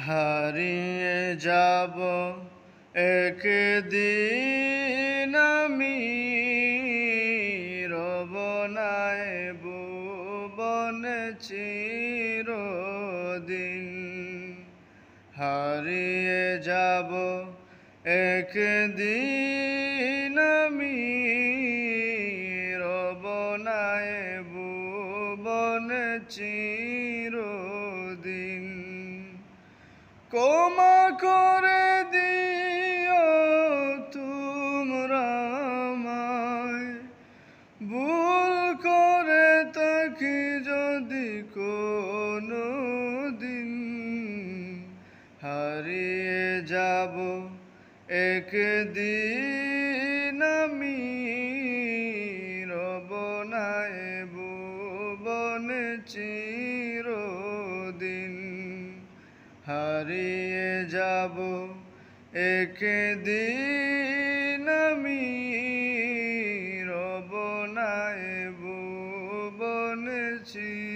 হারিয়ে যাব একদিন আমি, রব নাই ভুবনে চিরদিন। হারিয়ে যাব একদিন আমি, রব নাই ভুবনে চিরদিন। ক্ষমা করে দিও তোমরা আমায়, ভুল করে থাকি যদি কোনো দিন। হারিয়ে যাব একদিন আমি, রব নাই ভুবনে চিরদিন। হারিয়ে যাব একদিন আমি, রব নাই ভুবনে চিরদিন।